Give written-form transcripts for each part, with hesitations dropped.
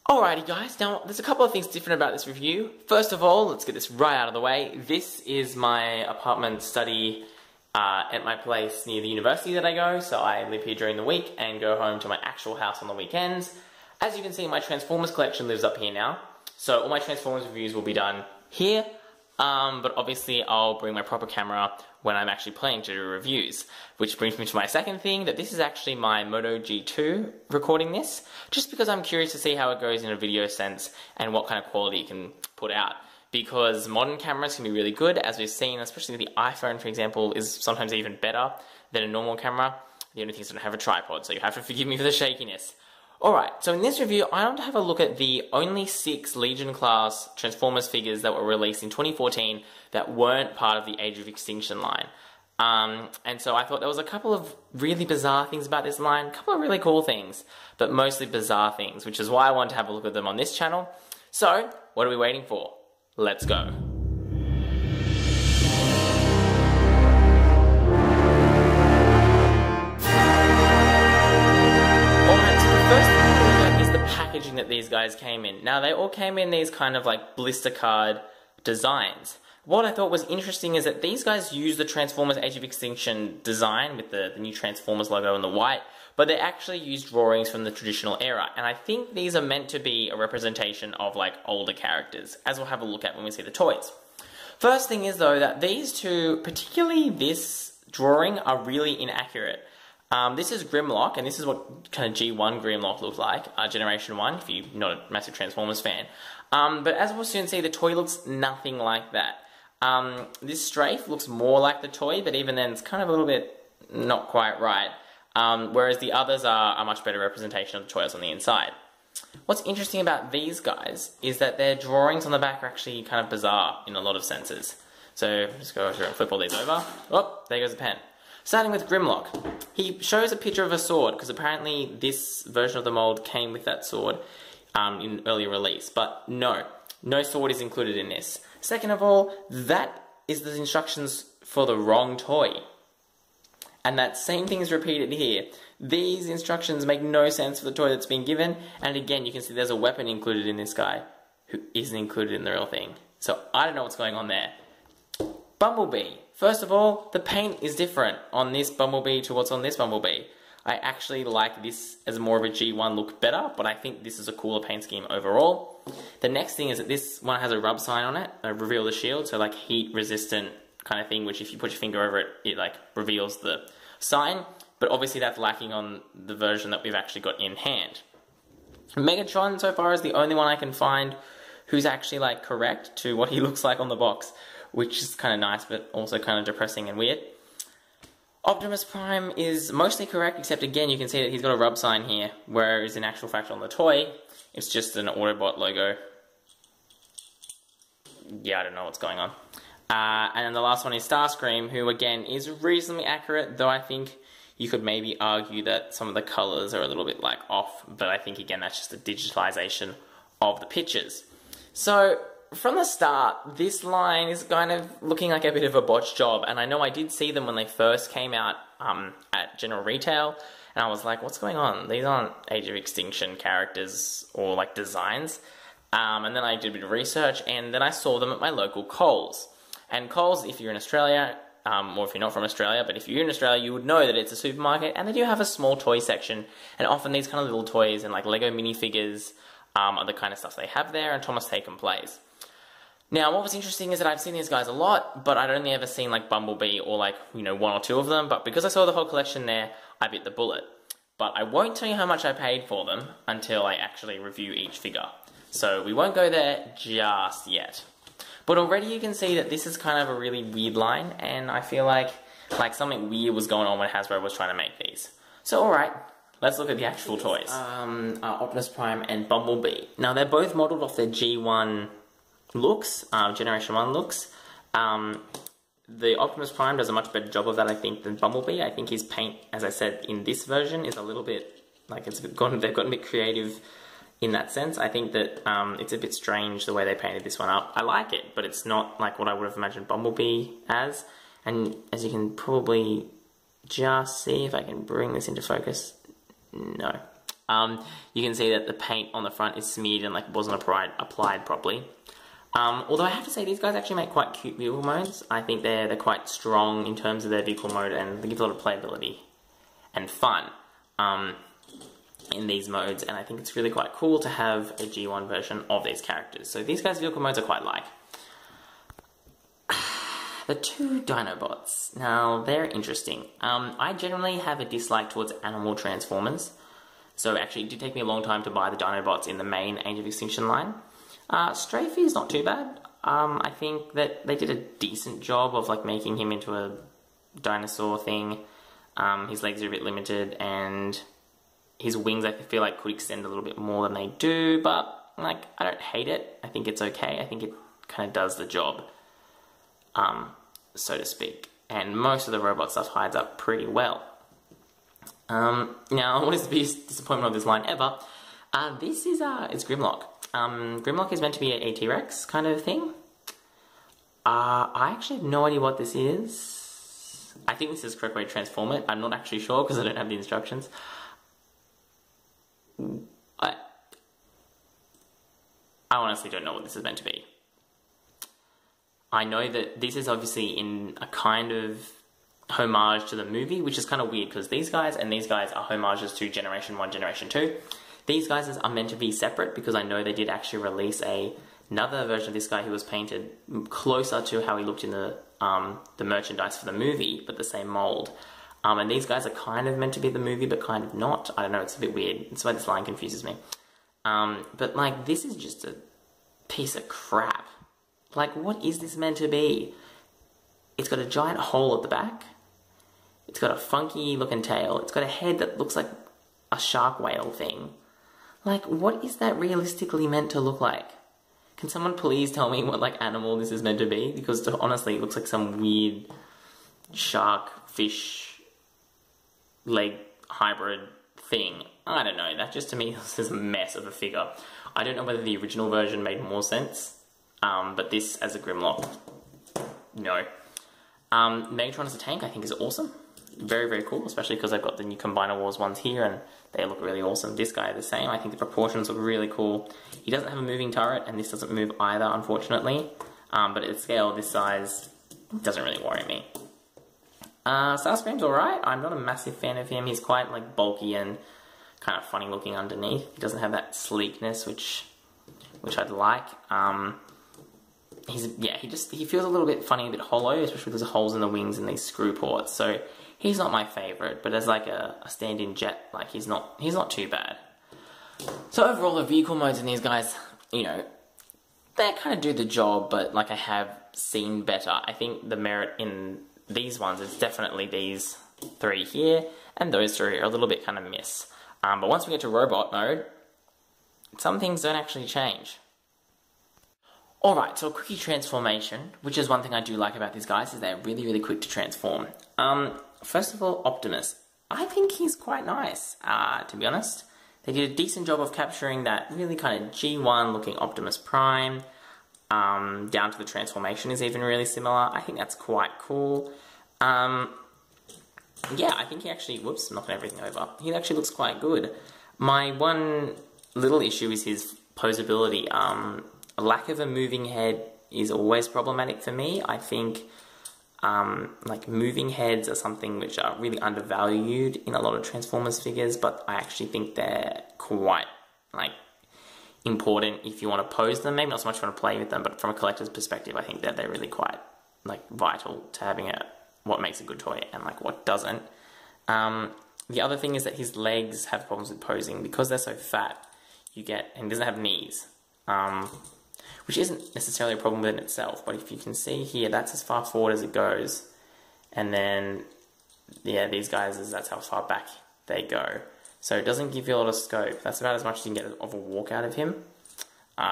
Alrighty guys, now there's a couple of things different about this review. First of all, let's get this right out of the way. This is my apartment study at my place near the university that I go, so I live here during the week and go home to my actual house on the weekends. As you can see, my Transformers collection lives up here now, so all my Transformers reviews will be done here, but obviously I'll bring my proper camera when I'm actually playing to do reviews. Which brings me to my second thing, that this is actually my Moto G2 recording this, just because I'm curious to see how it goes in a video sense and what kind of quality it can put out. Because modern cameras can be really good, as we've seen, especially the iPhone, for example, is sometimes even better than a normal camera. The only thing is I don't have a tripod, so you have to forgive me for the shakiness. Alright, so in this review, I want to have a look at the only 6 Legion class Transformers figures that were released in 2014 that weren't part of the Age of Extinction line. And so I thought there was a couple of really bizarre things about this line, a couple of really cool things, but mostly bizarre things, which is why I wanted to have a look at them on this channel. So, what are we waiting for? Let's go. Packaging that these guys came in. Now, they all came in these kind of like blister card designs. What I thought was interesting is that these guys use the Transformers Age of Extinction design with the new Transformers logo and the white, but they actually use drawings from the traditional era. And I think these are meant to be a representation of like older characters, as we'll have a look at when we see the toys. First thing is though that these two, particularly this drawing, are really inaccurate. This is Grimlock, and this is what kind of G1 Grimlock looked like, Generation 1, if you're not a massive Transformers fan. But as we'll soon see, the toy looks nothing like that. This Strafe looks more like the toy, but even then it's kind of a little bit not quite right. Whereas the others are a much better representation of the toys on the inside. What's interesting about these guys is that their drawings on the back are actually kind of bizarre in a lot of senses. So, just go through and flip all these over. Oh, there goes the pen. Starting with Grimlock. He shows a picture of a sword, because apparently this version of the mold came with that sword in early release. But no sword is included in this. Second of all, that is the instructions for the wrong toy. And that same thing is repeated here. These instructions make no sense for the toy that's been given, and again you can see there's a weapon included in this guy who isn't included in the real thing. So I don't know what's going on there. Bumblebee. First of all, the paint is different on this Bumblebee to what's on this Bumblebee. I actually like this as more of a G1 look better, but I think this is a cooler paint scheme overall. The next thing is that this one has a rub sign on it, a reveal the shield, so like heat resistant kind of thing, which if you put your finger over it, it like reveals the sign, but obviously that's lacking on the version that we've actually got in hand. Megatron so far is the only one I can find who's actually like correct to what he looks like on the box, which is kind of nice, but also kind of depressing and weird. Optimus Prime is mostly correct, except again, you can see that he's got a rub sign here, whereas in actual fact on the toy, it's just an Autobot logo. Yeah, I don't know what's going on. And then the last one is Starscream, who again is reasonably accurate, though I think you could maybe argue that some of the colours are a little bit like off, but I think again that's just a digitalization of the pictures. So, from the start, this line is kind of looking like a bit of a botched job, and I know I did see them when they first came out at general retail, and I was like, what's going on? These aren't Age of Extinction characters or like designs. And then I did a bit of research, and then I saw them at my local Coles. And Coles, if you're in Australia, or if you're not from Australia, but if you're in Australia, you would know that it's a supermarket, and they do have a small toy section, and often these kind of little toys and like Lego minifigures are the kind of stuff they have there, and Thomas Taken plays. Now, what was interesting is that I've seen these guys a lot, but I'd only ever seen like Bumblebee or like, you know, 1 or 2 of them, but because I saw the whole collection there, I bit the bullet. But I won't tell you how much I paid for them until I actually review each figure. So we won't go there just yet. But already you can see that this is kind of a really weird line, and I feel like something weird was going on when Hasbro was trying to make these. So alright, let's look at the actual toys. Optimus Prime and Bumblebee. Now they're both modelled off their G1 looks, Generation 1 looks. The Optimus Prime does a much better job of that, I think, than Bumblebee. I think his paint, as I said, in this version is a little bit, like they've gotten a bit creative in that sense. I think that it's a bit strange the way they painted this one up. I like it, but it's not like what I would have imagined Bumblebee as. And as you can probably just see, if I can bring this into focus, no. You can see that the paint on the front is smeared and like wasn't applied properly. Although I have to say, these guys actually make quite cute vehicle modes. I think they're quite strong in terms of their vehicle mode, and they give a lot of playability and fun in these modes, and I think it's really quite cool to have a G1 version of these characters. So these guys' vehicle modes I quite like. The two Dinobots. Now, they're interesting. I generally have a dislike towards animal transformers, so actually it did take me a long time to buy the Dinobots in the main Age of Extinction line. Strafey is not too bad. I think that they did a decent job of like making him into a dinosaur thing. His legs are a bit limited, and his wings I feel like could extend a little bit more than they do, but like I don't hate it. I think it's okay. I think it kind of does the job, so to speak. And most of the robot stuff hides up pretty well. Now, what is the biggest disappointment of this line ever? This is it's Grimlock. Grimlock is meant to be a T-Rex kind of thing. I actually have no idea what this is. I think this is the correct way to transform it. I'm not actually sure because I don't have the instructions. I honestly don't know what this is meant to be. I know that this is obviously in a kind of homage to the movie, which is kind of weird because these guys and these guys are homages to Generation 1, Generation 2. These guys are meant to be separate because I know they did actually release another version of this guy who was painted closer to how he looked in the merchandise for the movie, but the same mold. And these guys are kind of meant to be the movie, but kind of not. I don't know, it's a bit weird. That's why this line confuses me. But like, this is just a piece of crap. Like, what is this meant to be? It's got a giant hole at the back. It's got a funky looking tail. It's got a head that looks like a shark whale thing. Like, what is that realistically meant to look like? Can someone please tell me what, like, animal this is meant to be? Because, honestly, it looks like some weird shark, fish, leg hybrid thing. I don't know. That just, to me, is a mess of a figure. I don't know whether the original version made more sense, but this, as a Grimlock, no. Megatron as a tank, I think, is awesome. Very, very cool, especially because I've got the new Combiner Wars ones here, and they look really awesome. This guy, the same. I think the proportions look really cool. He doesn't have a moving turret, and this doesn't move either, unfortunately. But at scale, this size doesn't really worry me. Starscream's alright. I'm not a massive fan of him. He's quite, like, bulky and kind of funny looking underneath. He doesn't have that sleekness, which I'd like. He feels a little bit funny, a bit hollow, especially with the holes in the wings and these screw ports. So he's not my favourite, but as like a stand-in jet, like he's not too bad. So overall, the vehicle modes in these guys, you know, they kind of do the job, but like I have seen better. I think the merit in these ones is definitely these three here, and those three are a little bit kind of miss. But once we get to robot mode, some things don't actually change. Alright, so a quickie transformation, which is one thing I do like about these guys, is they're really, really quick to transform. First of all, Optimus. I think he's quite nice, to be honest. They did a decent job of capturing that really kind of G1 looking Optimus Prime. Down to the transformation is even really similar. I think that's quite cool. Yeah, I think he actually, whoops, knocking everything over. He actually looks quite good. My one little issue is his posability. A lack of a moving head is always problematic for me. I think like moving heads are something which are really undervalued in a lot of Transformers figures, but I actually think they're quite like important if you want to pose them. Maybe not so much if you want to play with them, but from a collector's perspective, I think that they're really quite like vital to having what makes a good toy and like what doesn't. The other thing is that his legs have problems with posing because they're so fat. And he doesn't have knees. Which isn't necessarily a problem within itself, but if you can see here, that's as far forward as it goes. And then, yeah, these guys, that's how far back they go. So it doesn't give you a lot of scope. That's about as much as you can get of a walk out of him.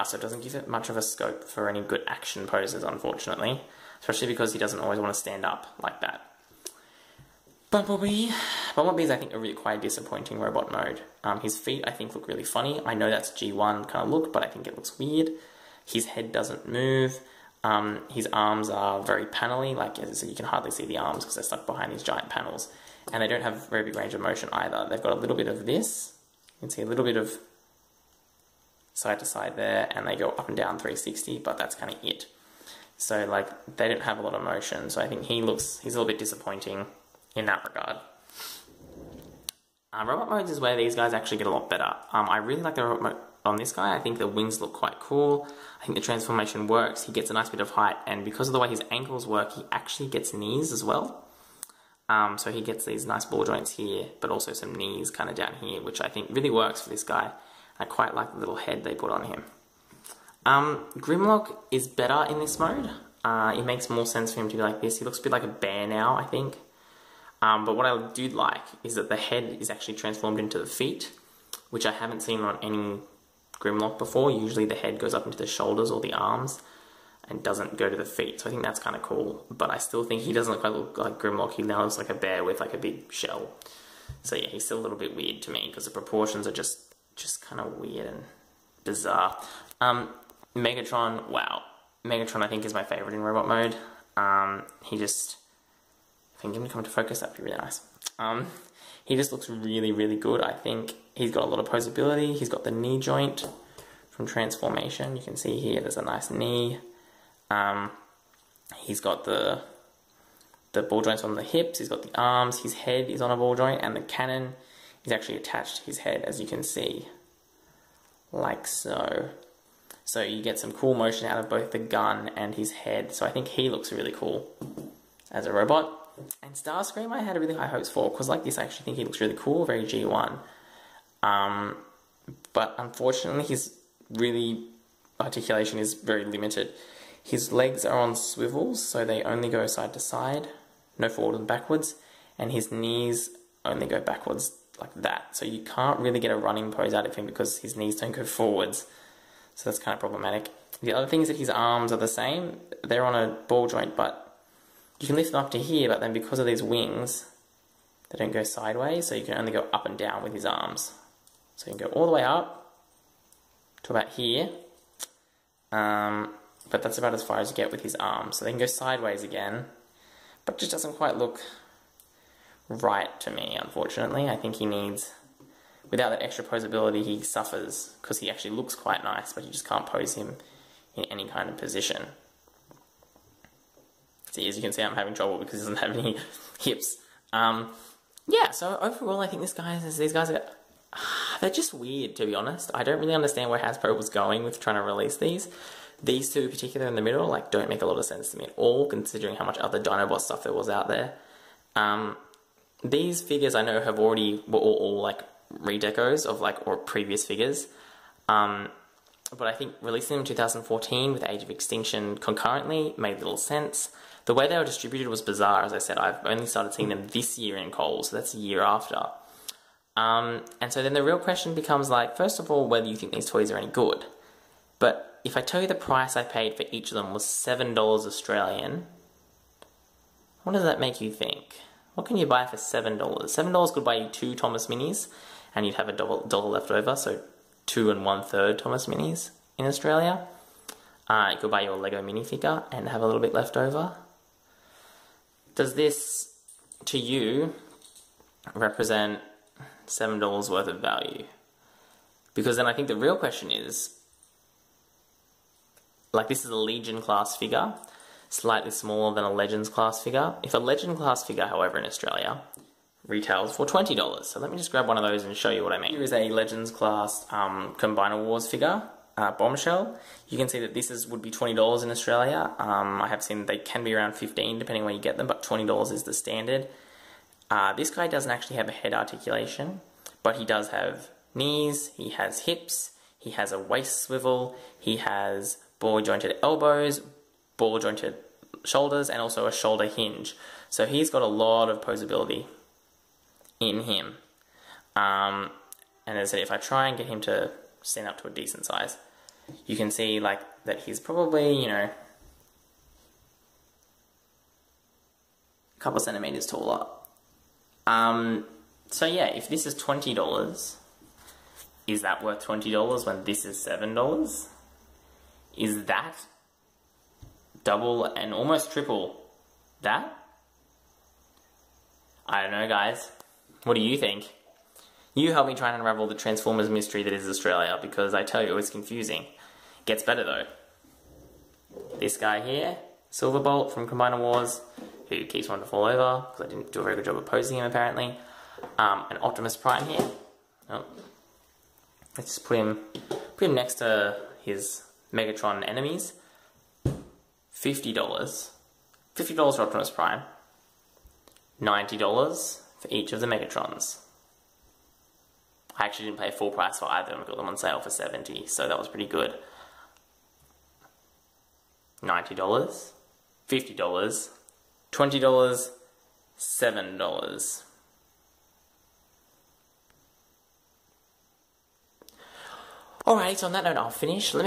So it doesn't give it much of a scope for any good action poses, unfortunately. Especially because he doesn't always want to stand up like that. Bumblebee's, I think, a really quite disappointing robot mode. His feet, I think, look really funny. I know that's G1 kind of look, but I think it looks weird. His head doesn't move. His arms are very panelly, like so you can hardly see the arms because they're stuck behind these giant panels. And they don't have very big range of motion either. They've got a little bit of this, You can see a little bit of side to side there, and they go up and down 360, but that's kind of it. So like they don't have a lot of motion, so I think he's a little bit disappointing in that regard. Robot modes is where these guys actually get a lot better. I really like the robot mode on this guy. I think the wings look quite cool. I think the transformation works. He gets a nice bit of height, and because of the way his ankles work, he actually gets knees as well. So he gets these nice ball joints here, but also some knees kind of down here, which I think really works for this guy. I quite like the little head they put on him. Grimlock is better in this mode. It makes more sense for him to be like this. He looks a bit like a bear now, I think. But what I do like is that the head is actually transformed into the feet, which I haven't seen on any Grimlock before. Usually the head goes up into the shoulders or the arms and doesn't go to the feet, so I think that's kind of cool. But I still think he doesn't quite look like Grimlock. He now looks like a bear with like a big shell. So yeah, he's still a little bit weird to me because the proportions are just kind of weird and bizarre. Megatron, wow. Megatron I think is my favourite in robot mode. If I can get him to come to focus, that'd be really nice. He just looks really, really good. I think he's got a lot of posability. He's got the knee joint from transformation. You can see here there's a nice knee. He's got the ball joints on the hips. He's got the arms. His head is on a ball joint, and the cannon is actually attached to his head, as you can see, like so. So you get some cool motion out of both the gun and his head. So I think he looks really cool as a robot. And Starscream I had really high hopes for, because like this I actually think he looks really cool, very G1. But unfortunately his articulation is very limited. His legs are on swivels, so they only go side to side, no forward and backwards, and his knees only go backwards like that. So you can't really get a running pose out of him because his knees don't go forwards. So that's kind of problematic. The other thing is that his arms are the same. They're on a ball joint, but you can lift them up to here, but then because of these wings, they don't go sideways, so you can only go up and down with his arms. So you can go all the way up to about here, but that's about as far as you get with his arms. So they can go sideways again, but just doesn't quite look right to me, unfortunately. I think he needs, without that extra posability, he suffers, because he actually looks quite nice, but you just can't pose him in any kind of position. See, as you can see, I'm having trouble because he doesn't have any hips. Yeah, so overall, I think these guys are, they're just weird, to be honest. I don't really understand where Hasbro was going with trying to release these. These two in particular in the middle, like, don't make a lot of sense to me at all, considering how much other Dinobot stuff there was out there. These figures I know were all like redecos of like, or previous figures. But I think releasing them in 2014 with Age of Extinction concurrently made little sense. The way they were distributed was bizarre, as I said. I've only started seeing them this year in Coles, so that's a year after. And so then the real question becomes, like, first of all, whether you think these toys are any good. But if I tell you the price I paid for each of them was $7 Australian, what does that make you think? What can you buy for $7? $7 could buy you 2 Thomas Minis, and you'd have $1 left over, so 2 1/3 Thomas Minis in Australia. It could buy you a Lego minifigure and have a little bit left over. Does this, to you, represent $7 worth of value? Because then I think the real question is, like, this is a Legion class figure, slightly smaller than a Legends class figure. If a Legend class figure, however, in Australia, retails for $20. So let me just grab one of those and show you what I mean. Here is a Legends class Combiner Wars figure, Bombshell. You can see that this would be $20 in Australia. I have seen they can be around $15 depending where you get them, but $20 is the standard. This guy doesn't actually have a head articulation, but he does have knees, he has hips, he has a waist swivel, he has ball jointed elbows, ball jointed shoulders, and also a shoulder hinge. So he's got a lot of posability in him. And as I said, if I try and get him to stand up to a decent size, you can see like that he's probably, you know, a couple of centimeters taller. So yeah, if this is $20, is that worth $20 when this is $7? Is that double and almost triple that? I don't know, guys. What do you think? You help me try and unravel the Transformers mystery that is Australia, because I tell you, it's confusing. Gets better though. This guy here, Silverbolt from Combiner Wars, who keeps wanting to fall over, because I didn't do a very good job of posing him apparently. An Optimus Prime here. Oh. Let's just put him next to his Megatron enemies. $50. $50 for Optimus Prime. $90 for each of the Megatrons. I actually didn't pay full price for either of them. I got them on sale for $70, so that was pretty good. $90, $50, $20, $7. Alright, so on that note, I'll finish. Let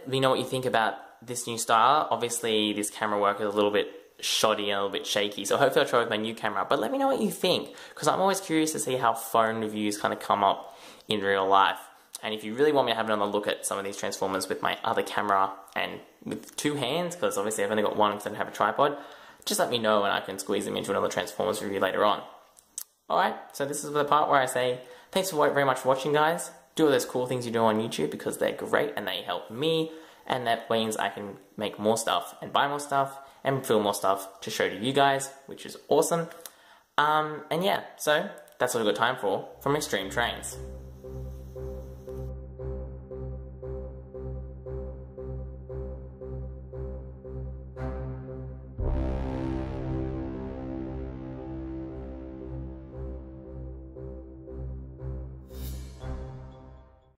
me know what you think about this new style. Obviously, this camera work is a little bit shoddy and a little bit shaky, so hopefully I'll try with my new camera. But let me know what you think, because I'm always curious to see how phone reviews kind of come up in real life. And if you really want me to have another look at some of these Transformers with my other camera and with two hands, because obviously I've only got one because I don't have a tripod, just let me know and I can squeeze them into another Transformers review later on. Alright, so this is the part where I say, thanks very much for watching, guys. Do all those cool things you do on YouTube, because they're great and they help me, and that means I can make more stuff and buy more stuff and film more stuff to show to you guys, which is awesome. And yeah, so that's all I've got time for from XtremeTrainz.